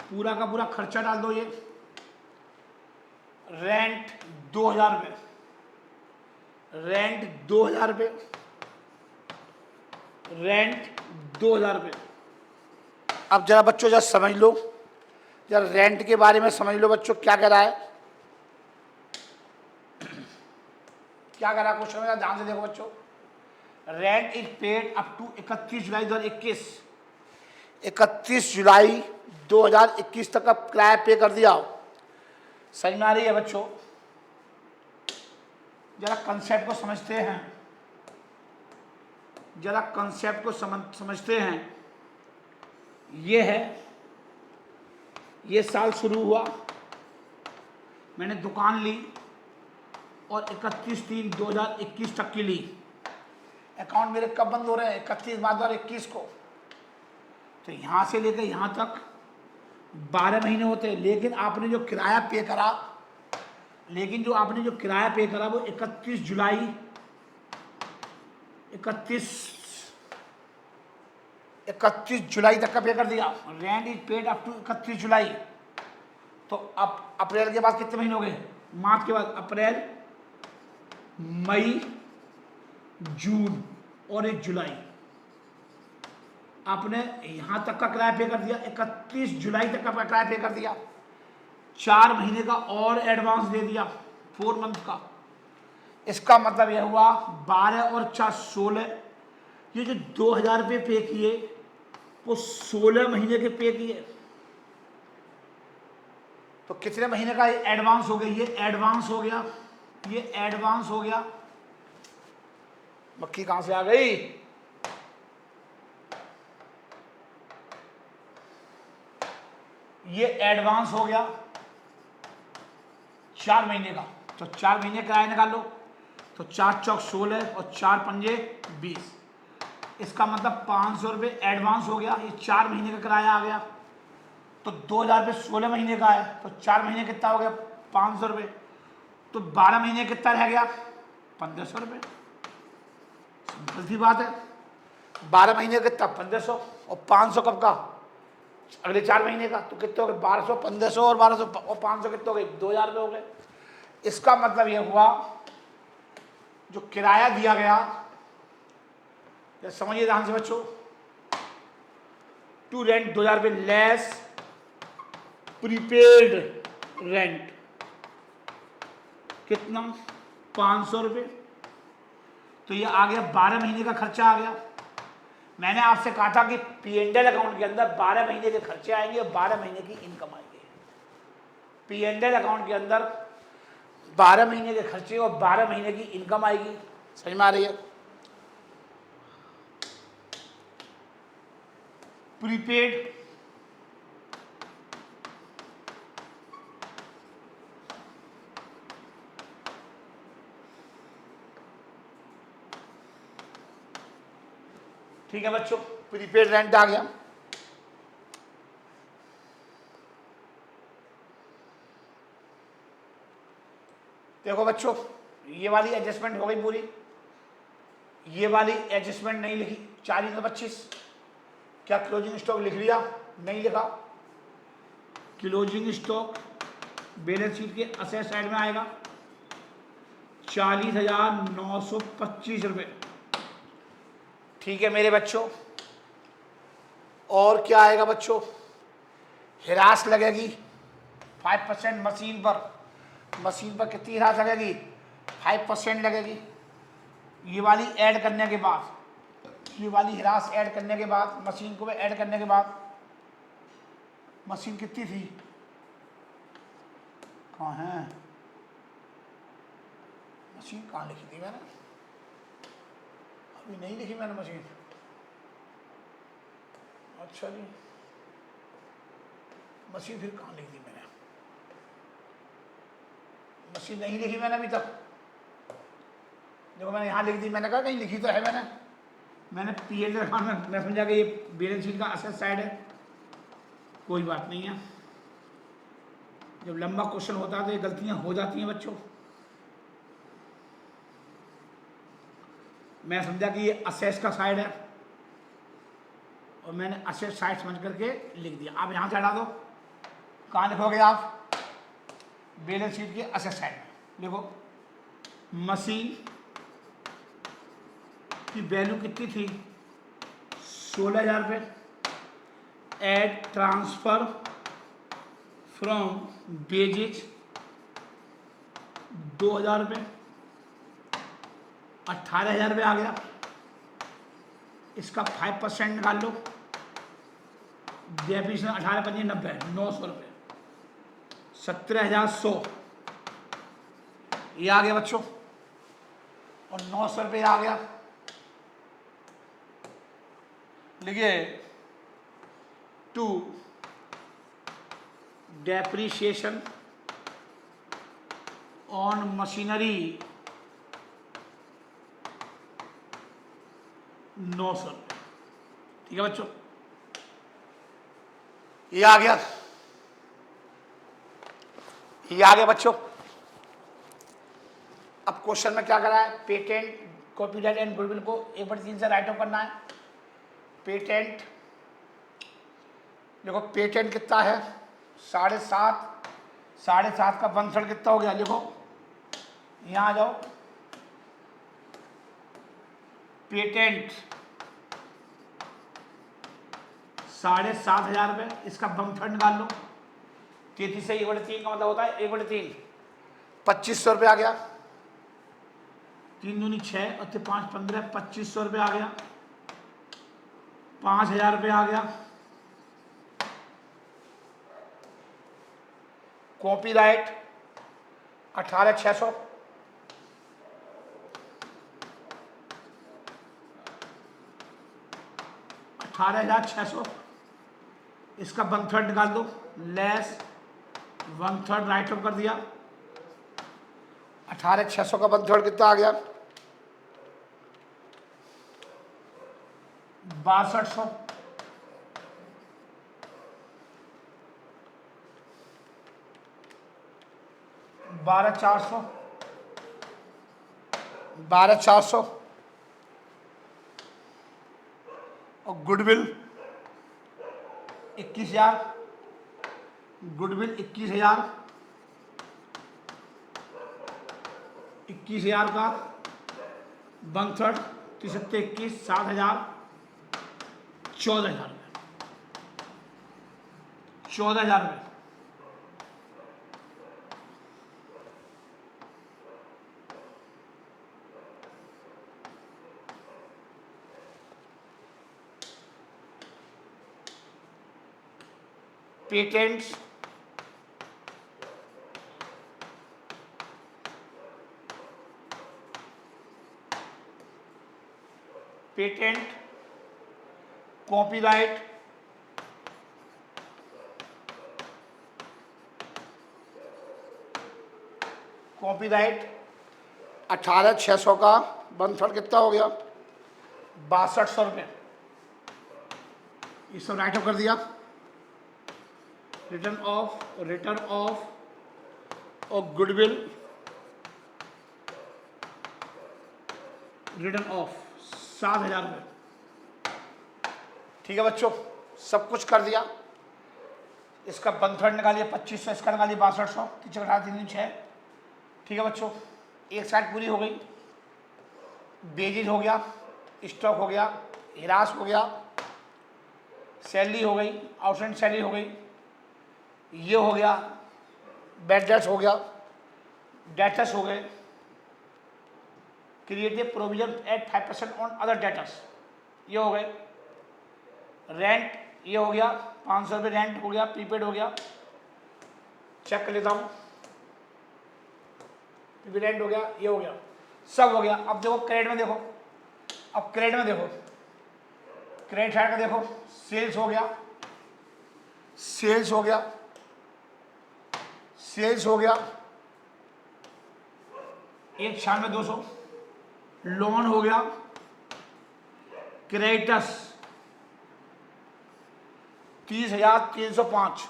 पूरा का पूरा खर्चा डाल दो। ये रेंट 2000 रुपये, रेंट 2000 रुपये, रेंट 2000 रुपये। अब जरा बच्चों जरा समझ लो, जरा रेंट के बारे में समझ लो बच्चों, क्या कह रहा है, क्या कह रहा है क्वेश्चन में, ध्यान से देखो बच्चों। Rent is paid up to 31 जुलाई 2021, 31 जुलाई 2021 तक का किराया पे कर दिया। समझ में आ रही है बच्चों? जरा कंसेप्ट को समझते हैं, जरा कंसेप्ट को समझते हैं। ये है, ये साल शुरू हुआ, मैंने दुकान ली और 31/3/2021 तक की ली। अकाउंट मेरे कब बंद हो रहे हैं? 31/12/2021 को। तो यहाँ से लेकर यहाँ तक 12 महीने होते हैं, लेकिन आपने जो किराया पे करा, लेकिन जो आपने जो किराया पे करा वो 31 जुलाई 31 जुलाई तक का पे कर दिया। Rent is paid up to 31 July. तो अब अप्रैल के बाद कितने महीने हो गए? मार्च के बाद अप्रैल, मई, जून और 1 जुलाई। आपने यहां तक का किराया पे कर दिया, 31 जुलाई तक का किराया पे कर दिया, 4 महीने का और एडवांस दे दिया, 4 मंथ का। इसका मतलब यह हुआ 12 और 4 16। ये जो 2000 रुपये पे किए वो 16 महीने के पे किए। तो कितने महीने का ये एडवांस हो गया? ये एडवांस हो गया, ये एडवांस हो गया। मक्खी कहां से आ गई? ये एडवांस हो गया 4 महीने का। तो 4 महीने किराया निकाल लो। तो 4 चौक 16 और 4 पंजे 20। इसका मतलब 500 रुपये एडवांस हो गया। ये 4 महीने का किराया आ गया। तो 2000 रुपये 16 महीने का है, तो 4 महीने कितना हो गया? 500 रुपये। तो 12 महीने कितना रह गया? 1500 रुपये। सिंपल सी बात है, 12 महीने कितना? 1500। और 500 कब का? अगले 4 महीने का। तो कितने हो गए? 1200, 1500 और 1200 और 500 कितने हो गए? 2000 रुपये हो गए। इसका मतलब यह हुआ जो किराया दिया गया, समझिए ध्यान से बच्चों, टू रेंट 2000 रुपये लेस प्रीपेड रेंट कितना? 500 रुपये। तो ये आ गया 12 महीने का खर्चा आ गया। मैंने आपसे कहा था कि P&L अकाउंट के अंदर 12 महीने के खर्चे आएंगे और 12 महीने की इनकम आएगी। P&L अकाउंट के अंदर 12 महीने के खर्चे और 12 महीने की इनकम आएगी। समझ में आ रही है? प्रीपेड ठीक है बच्चों, प्रीपेड रेंट आ गया। देखो बच्चों, ये वाली एडजस्टमेंट हो गई पूरी, ये वाली एडजस्टमेंट नहीं लिखी। 4/25 क्या क्लोजिंग स्टॉक लिख लिया? नहीं लिखा। क्लोजिंग स्टॉक बैलेंस शीट के असेट साइड में आएगा 40,925 रुपये। ठीक है मेरे बच्चों, और क्या आएगा बच्चों? हिरास लगेगी 5% मशीन पर। मशीन पर कितनी हिरास लगेगी? 5% लगेगी। ये वाली ऐड करने के बाद, ये वाली हिरास ऐड करने के बाद, मशीन को ऐड करने के बाद, मशीन कितनी थी? कहाँ है मशीन? कहाँ लिखी थी मैंने? अभी नहीं लिखी मैंने मशीन। अच्छा जी, मशीन फिर कहाँ लिख दी मैंने? मशीन नहीं लिखी मैंने अभी तक। देखो मैंने यहाँ लिख दी, मैंने कहा कहीं लिखी तो है मैंने पीएल रखा, मैं समझा कि ये बैलेंस शीट का असेट साइड है। कोई बात नहीं है, जब लंबा क्वेश्चन होता है तो ये गलतियां हो जाती हैं बच्चों। मैं समझा कि ये असेट का साइड है और मैंने असेट साइड समझ करके लिख दिया। आप यहाँ से हटा दो, कहाँ लिखोगे आप? बैलेंस शीट के असेट साइड में देखो, मशीन की वैल्यू कितनी थी? 16,000 रुपये। एड ट्रांसफर फ्रॉम बेजेज 2,000 रुपये, 18,000 रुपये आ गया। इसका 5% निकाल लो, डेप्रिसिएशन 18 5 90, 900 रुपये, 17,100 ये आ गया बच्चों, और 900 रुपये आ गया। लिखिए टू डेप्रिसिएशन ऑन मशीनरी 900 रुपये। ठीक है बच्चों, ये आ गया, ये आ गया बच्चों। अब क्वेश्चन में क्या करा है? पेटेंट, कॉपीराइट एंड गुडविल को 1/3 से राइट ऑफ करना है। पेटेंट, देखो पेटेंट कितना है? 7.5, 7.5 का 1/3 कितना हो गया? देखो यहाँ आ जाओ, पेटेंट 7,500 रुपये, इसका 1/3 निकाल लो। 33 से 1/3 का मतलब होता है 1/3, 2,500 रुपये आ गया। 3 दूनी 6 और 5 15, 2,500 रुपये आ गया। 5,000 रुपये आ गया। कॉपीराइट 18,600, 18,600, इसका 1/3 निकाल दो, लेस 1/3 राइट ऑफ कर दिया। 18,600 का 1/3 कितना आ गया? 6200। 12,400, 12,400, और गुडविल 21,000, गुडविल 21,000, 21,000 का 1/3, 3 21, 7,000, 14,000 रुपये, 14,000 रुपये। पेटेंट्स पेटेंट, कॉपीराइट, कॉपीराइट 18,600 का 1/3 कितना हो गया? 6200 रुपये। ये सब राइट ऑफ कर दिया। रिटर्न ऑफ और गुडविल, रिटर्न ऑफ 7,000 रुपये। ठीक है बच्चों, सब कुछ कर दिया। इसका 1/3 निकालिए 2,500, इसका निकालिए 6200, 3 6। ठीक है बच्चों, एक साइड पूरी हो गई। बेजिज हो गया, स्टॉक हो गया, हिरास हो गया, सैलरी हो गई, आउटस्टैंडिंग सैलरी हो गई, ये हो गया, बैड डेट्स हो गया, डेटर्स हो गए, creative provision at 5% on other debtors ये हो गए, रेंट ये हो गया, 500 रुपये रेंट हो गया, प्रीपेड हो गया। चेक कर लेता हूँ, प्रीपेड रेंट हो गया, ये हो गया, सब हो गया। अब देखो क्रेडिट में देखो, अब क्रेडिट में देखो, क्रेडिट साइड का देखो, सेल्स हो गया, सेल्स हो गया, सेल्स हो गया 1,96,200, लोन हो गया, क्रेडिटर्स 30,305,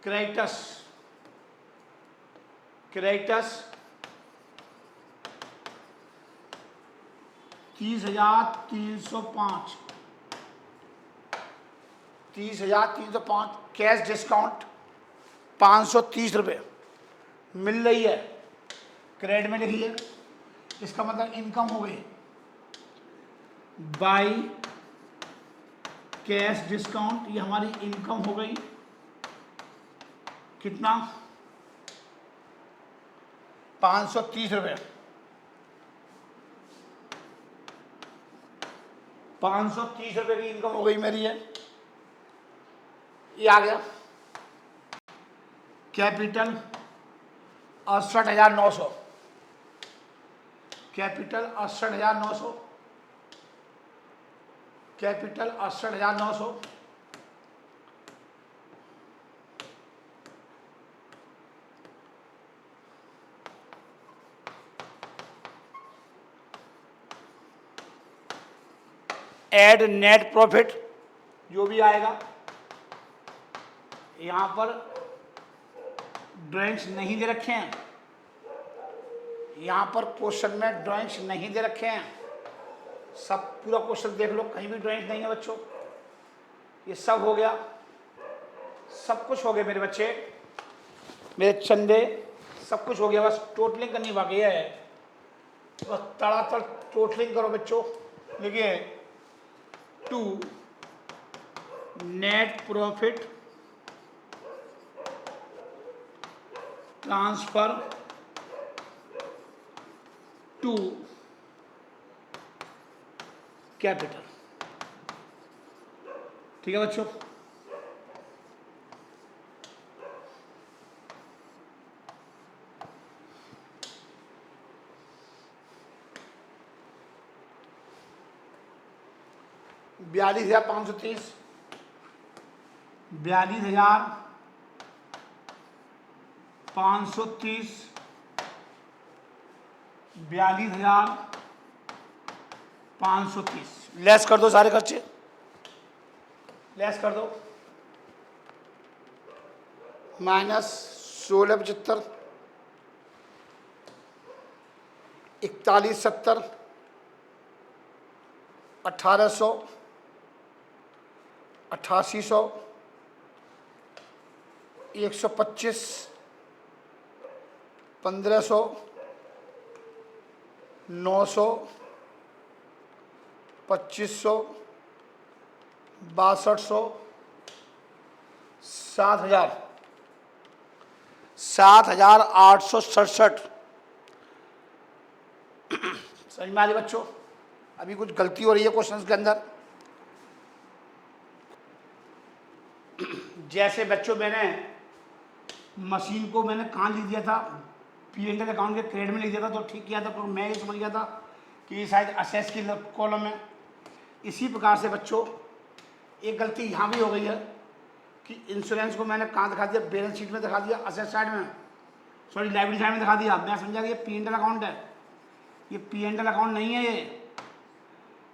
क्रेडिटर्स 30,305, 30,305, कैश डिस्काउंट 530 रुपये मिल रही है, क्रेडिट में लिखिए, इसका मतलब इनकम हो गई बाई कैश डिस्काउंट, ये हमारी इनकम हो गई कितना 530 रुपये, 530 रुपये की इनकम हो गई मेरी है, ये आ गया। Capital 68,900, capital 68,900, capital 68,900, add net profit जो भी आएगा, यहां पर ड्राइंग्स नहीं दे रखे हैं, यहां पर क्वेश्चन में ड्राइंग्स नहीं दे रखे हैं, सब पूरा क्वेश्चन देख लो, कहीं भी ड्राइंग्स नहीं है बच्चों, ये सब हो गया, सब कुछ हो गया मेरे बच्चे, मेरे चंदे, सब कुछ हो गया, बस टोटलिंग करनी बाकी है, बस तड़ातड़ टोटलिंग करो बच्चों। देखिए, to net profit transfer to capital, ठीक है बच्चों। बयालीस हजार 530, 42,530, 42,530, लेस कर दो सारे खर्चे, लेस कर दो, माइनस 16,75, 41,70, 1,800, 8,800, 125, 1,500, 900, 2,500, 6,200, 7,000, 7,867। समझ में आ रही बच्चों? अभी कुछ गलती हो रही है क्वेश्चंस के अंदर। जैसे बच्चों मैंने मशीन को मैंने कहाँ लिख दिया था, P&L अकाउंट के क्रेडिट में लिख दिया था, तो ठीक किया था, तो मैं ये समझ गया था कि ये शायद असेस की कॉलम है। इसी प्रकार से बच्चों एक गलती यहाँ भी हो गई है कि इंश्योरेंस को मैंने कहाँ दिखा दिया, बैलेंस शीट में दिखा दिया, असेट साइड में, सॉरी लाइबिलिटी साइड में दिखा दिया। मैं समझा कि ये P&L अकाउंट है, ये P&L अकाउंट नहीं है,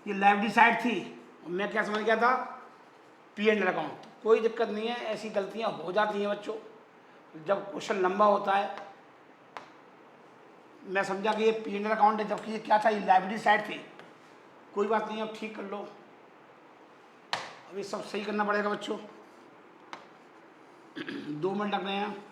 ये लाइबिलिटी साइड थी, मैं क्या समझ गया था, P&L अकाउंट। कोई दिक्कत नहीं है, ऐसी गलतियां हो जाती हैं बच्चों जब क्वेश्चन लंबा होता है। मैं समझा कि ये P&L अकाउंट है, जबकि ये क्या था, ये लाइबिलिटी साइड थी। कोई बात नहीं, अब ठीक कर लो, अभी सब सही करना पड़ेगा बच्चों। 2 मिनट लग रहे हैं।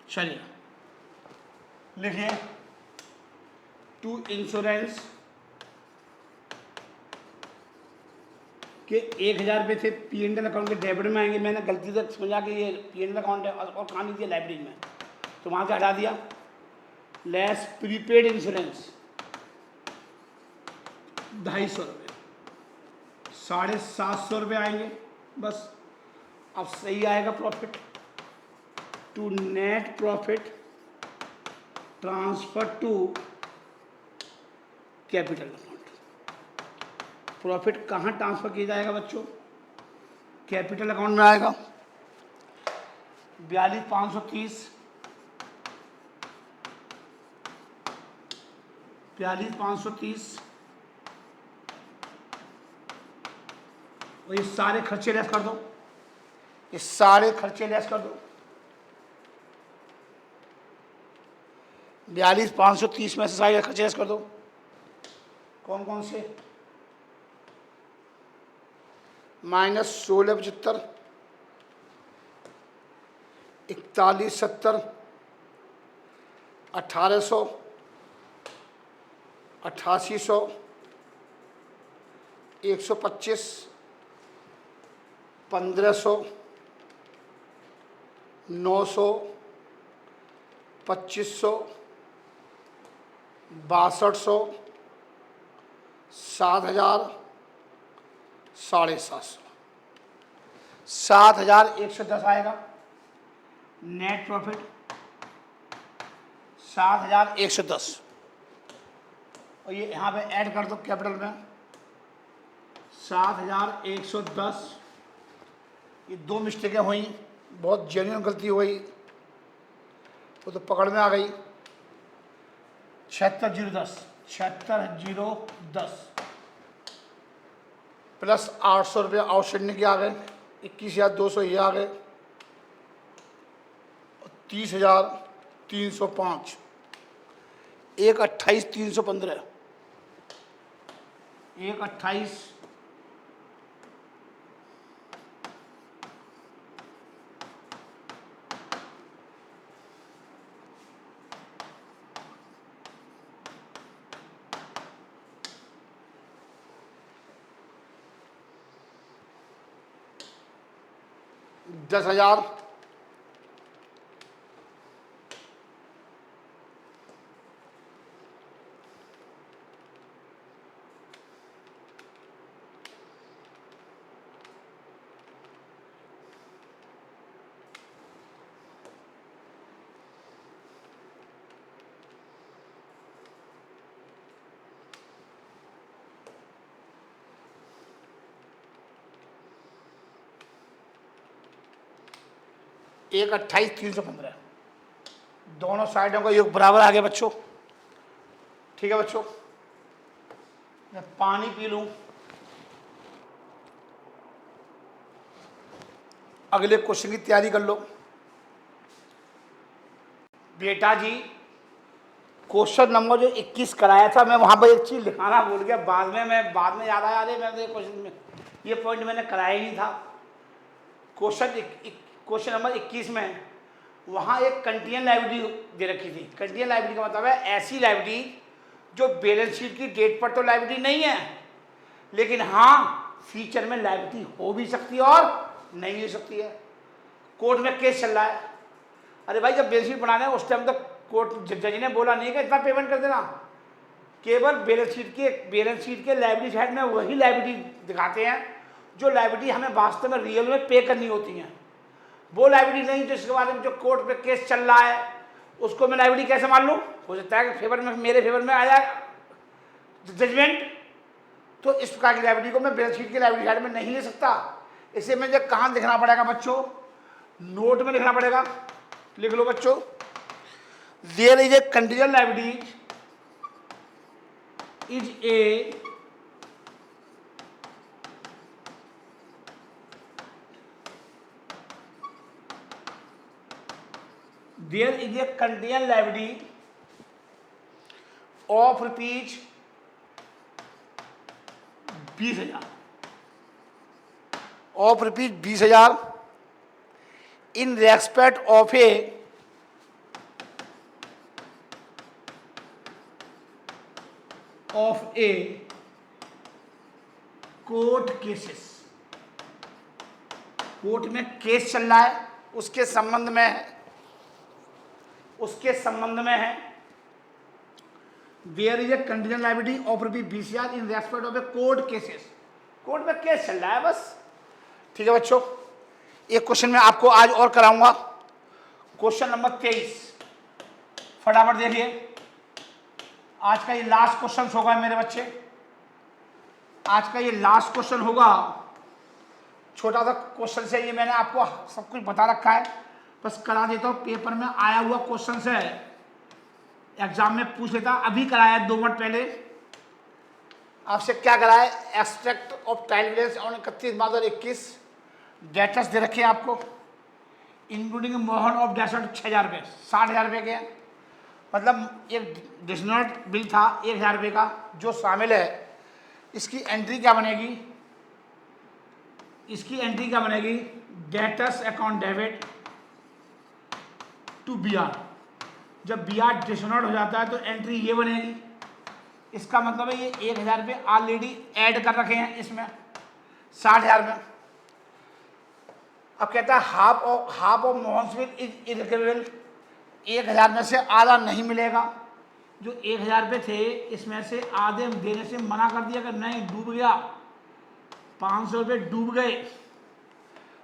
चलिए लिखिए, टू इंश्योरेंस कि 1000 रुपये थे पी एंड एल अकाउंट के डेबिट में आएंगे, मैंने गलती से समझा कि ये पी एंड एल अकाउंट है और कहाँ नहीं दिया लाइब्रेरी में, तो वहाँ से हटा दिया। लेस प्रीपेड इंश्योरेंस 250 रुपये, 750 रुपये आएंगे बस। अब सही आएगा profit to net profit transfer to capital account. Profit कहाँ ट्रांसफर किया जाएगा बच्चों? कैपिटल अकाउंट में आएगा। 42,530 और ये सारे खर्चे लेस कर दो, ये सारे खर्चे लेस कर दो। 42,530 में से सारे खर्चे लेस कर दो। कौन कौन से? -1675, 4170, 1800, 8800, 125, 1500, 900, 2500, 6200, 7000, 750, 7110 आएगा नेट प्रॉफिट। 7110 और ये यहाँ पे ऐड कर दो कैपिटल में 7110। ये 2 मिस्टेकें हुई, बहुत जेन्युइन गलती हुई, वो तो पकड़ में आ गई। 76010 प्लस 800 रुपये आउटस्टैंडिंग के आ गए, 21,200 ये आ गए, 30,305, 128,315, 128 10,000, 128,315, दोनों साइडों का योग बराबर आ गया बच्चों। ठीक है बच्चों, मैं पानी पी लूं, अगले क्वेश्चन की तैयारी कर लो। बेटा जी क्वेश्चन नंबर जो 21 कराया था, मैं वहां पर एक चीज लिखाना भूल गया, बाद में याद आया, अरे मैं क्वेश्चन में ये पॉइंट मैंने कराया ही नहीं था। क्वेश्चन नंबर 21 में वहाँ एक कंटिजेंट लायबिलिटी दे रखी थी। कंटिजेंट लायबिलिटी का मतलब है ऐसी लायबिलिटी जो बैलेंस शीट की डेट पर तो लायबिलिटी नहीं है, लेकिन हाँ फ्यूचर में लायबिलिटी हो भी सकती है और नहीं हो सकती है। कोर्ट में केस चल रहा है, अरे भाई जब बैलेंस शीट बनाना है उस टाइम तो कोर्ट जज ने बोला नहीं कि इतना पेमेंट कर देना, केवल बैलेंस शीट के लायबिलिटी साइड में वही लायबिलिटी दिखाते हैं जो लायबिलिटी हमें वास्तव में रियल में पे करनी होती हैं। वो लायबिलिटी नहीं जिसके बारे में जो कोर्ट में केस चल रहा है उसको मैं लायबिलिटी कैसे मान लूँ? हो सकता है कि मेरे फेवर में आ जाए जजमेंट, तो इस प्रकार की लायबिलिटी को मैं बैलेंस शीट की लायबिलिटी साइड में नहीं ले सकता। इसे मुझे कहाँ लिखना पड़ेगा बच्चों? नोट में लिखना पड़ेगा। लिख लो बच्चों, there is a contingent liability is a there is a contingent liability of rupees 20,000 in respect of a court cases court में केस चल रहा है, उसके संबंध में है where is a contingent liability of rupee BCR in respect of a court cases. Court में case चल रहा है बस। ठीक है बच्चों, एक क्वेश्चन मैं आपको आज और कराऊंगा, क्वेश्चन नंबर 23, फटाफट देखिए। आज का ये लास्ट क्वेश्चन होगा मेरे बच्चे, आज का ये लास्ट क्वेश्चन होगा। छोटा सा क्वेश्चन से ये मैंने आपको सब कुछ बता रखा है, बस करा देता हूँ। पेपर में आया हुआ क्वेश्चन से एग्जाम में पूछ लेता, अभी कराया 2 मिनट पहले। आपसे क्या कराया, extract of trial balance on 31 March 2021, debtors दे रखे हैं आपको, इंक्लूडिंग मोहन ऑफ डेसर्ट 6,000 रुपये, 60,000 रुपये के, मतलब एक डिस्नोट बिल था 1,000 रुपये का जो शामिल है। इसकी एंट्री क्या बनेगी, debtors account debit to BR। जब BR डिस्नोट हो जाता है तो एंट्री ये बनेगी। इसका मतलब है ये 1,000 रुपये ऑलरेडी ऐड कर रखे हैं इसमें 60,000 में। अब कहता है half of Mohan bill is irrecoverable, 1,000 में से आधा नहीं मिलेगा। जो 1,000 रुपये थे इसमें से आधे देने से मना कर दिया कि नहीं, डूब गया, 500 रुपये डूब गए।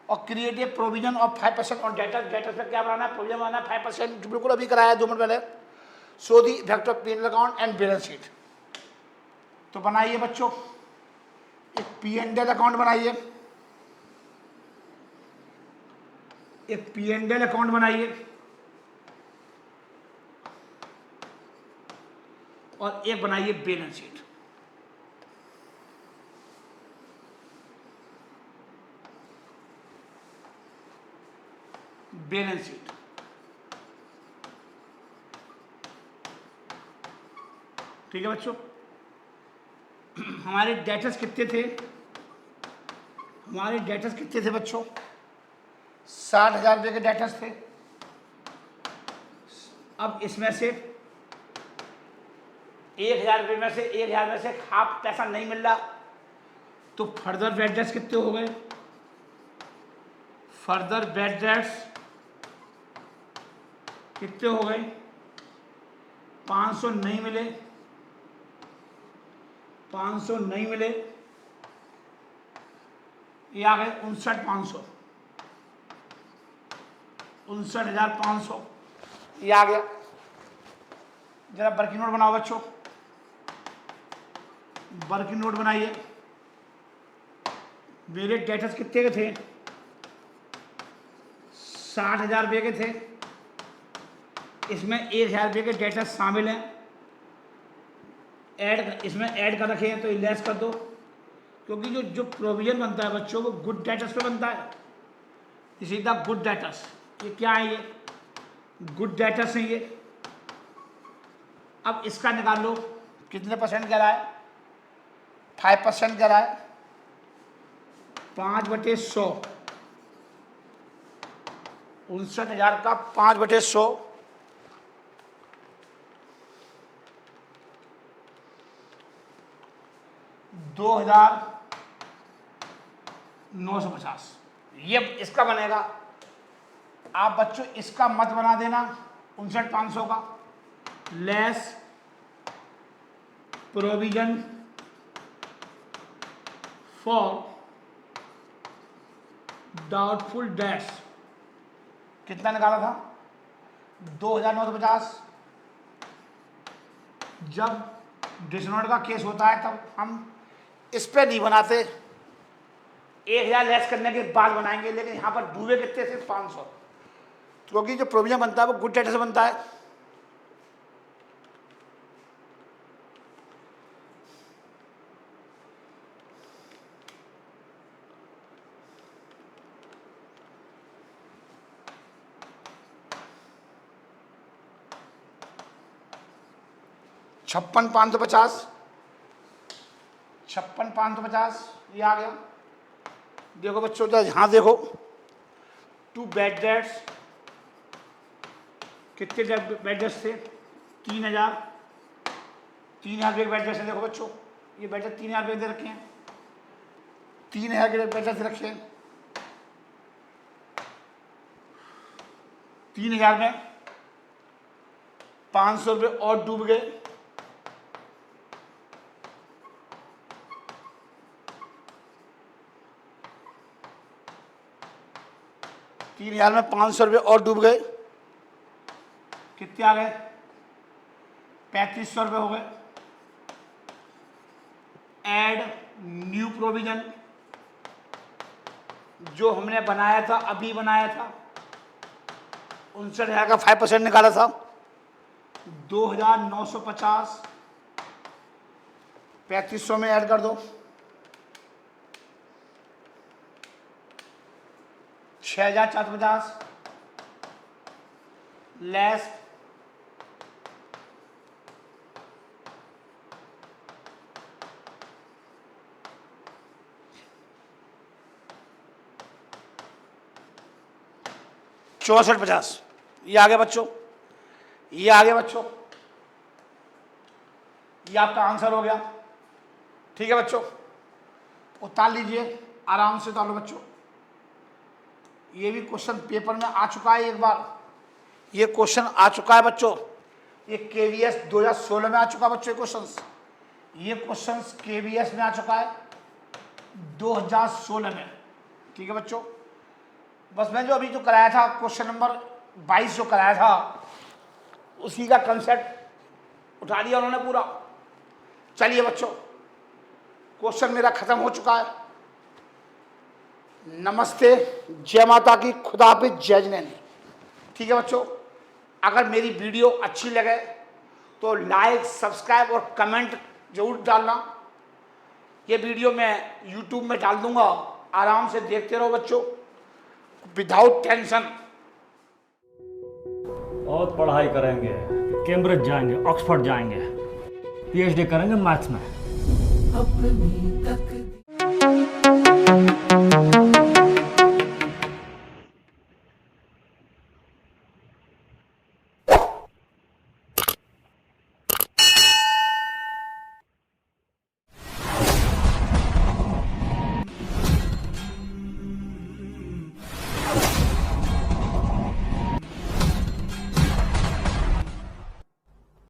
और create a provision of 5% on debtors पे क्या बनाना है, प्रोविजन बनाना है 5%, जो बिल्कुल अभी कराया 2 मिनट पहले। So the effect of P&L account and balance sheet. तो बनाइए बच्चों एक P&L अकाउंट बनाइए, एक P&L अकाउंट बनाइए और एक बनाइए बैलेंस शीट। बैलेंस शीट ठीक है बच्चों। हमारे डेटर्स कितने थे, बच्चों, 60,000 रुपये के डेटर्स थे। अब इसमें से 1,000 रुपये में से हाफ पैसा नहीं मिल रहा, तो फर्दर बैड डेट्स कितने हो गए, फर्दर बैड डेट्स कितने हो गए, 500 नहीं मिले, 500 नहीं मिले, ये आ गए 59,500, 59,500 ये आ गया। जरा वर्किंग नोट बनाओ बच्चों, वर्किंग नोट बनाइए। मेरे डेटर्स कितने के थे, 60,000 रुपये के थे। इसमें 1,000 रुपये के डेटर्स शामिल हैं, इसमें ऐड कर रखे हैं, तो लेस कर दो, क्योंकि जो प्रोविजन बनता है बच्चों वो गुड डेटर्स पे बनता है। इसी द गुड डेटर्स, ये क्या है, ये गुड डेटर्स हैं ये। अब इसका निकाल लो, कितने परसेंट कह रहा है, 5% कह रहा है, 5/100, 59,000 का 5/100, 2,950 ये इसका बनेगा। आप बच्चों इसका मत बना देना 59,500 का, less provision for doubtful debts, कितना निकाला था, 2,950। जब डिसऑनर का केस होता है तब हम इस पे नहीं बनाते, 1,000 लेस करने के बाद बनाएंगे, लेकिन यहाँ पर डूबे कितने से, 500, क्योंकि जो प्रोविजन बनता है वो गुड डेटर से बनता है। छप्पन 550 ये आ गया। देखो बच्चों, यहाँ देखो, 2 बैड डेट्स, कितने बैड डेट्स थे, 3,000 रुपये के बैड डेट्स हैं। देखो बच्चों, ये बैड डेट 3,000 रुपये दे रखे हैं, 3,000 के बैड डेट्स रखे हैं। 3000 में 500 रुपये और डूब गए। तीन हजार में 500 रुपये और डूब गए, कितने आ गए? 3500 रुपये हो गए। ऐड न्यू प्रोविजन, जो हमने बनाया था, अभी बनाया था, 59,000 का 5% निकाला था, 2,950 3500 में ऐड कर दो, 6,450 लेस 6450। ये आ गया बच्चों, ये आ गया बच्चों, ये आपका आंसर हो गया। ठीक है बच्चों, उतार लीजिए, आराम से उतार लो बच्चों। ये भी क्वेश्चन पेपर में आ चुका है एक बार, ये क्वेश्चन आ चुका है बच्चों, ये केवीएस 2016 में आ चुका है बच्चों। ये क्वेश्चन केवीएस में आ चुका है 2016 में। ठीक है बच्चों, बस मैं जो अभी जो कराया था क्वेश्चन नंबर 22 जो कराया था, उसी का कंसेप्ट उठा लिया उन्होंने पूरा। चलिए बच्चों, क्वेश्चन मेरा खत्म हो चुका है। नमस्ते, जय माता की, खुदा हाफिज़, जय जिनेंद्र। ठीक है बच्चों, अगर मेरी वीडियो अच्छी लगे तो लाइक, सब्सक्राइब और कमेंट जरूर डालना। ये वीडियो मैं यूट्यूब में डाल दूंगा, आराम से देखते रहो बच्चों, विदाउट टेंशन। बहुत पढ़ाई करेंगे, कैम्ब्रिज जाएंगे, ऑक्सफोर्ड जाएंगे, पीएचडी करेंगे मैथ्स में।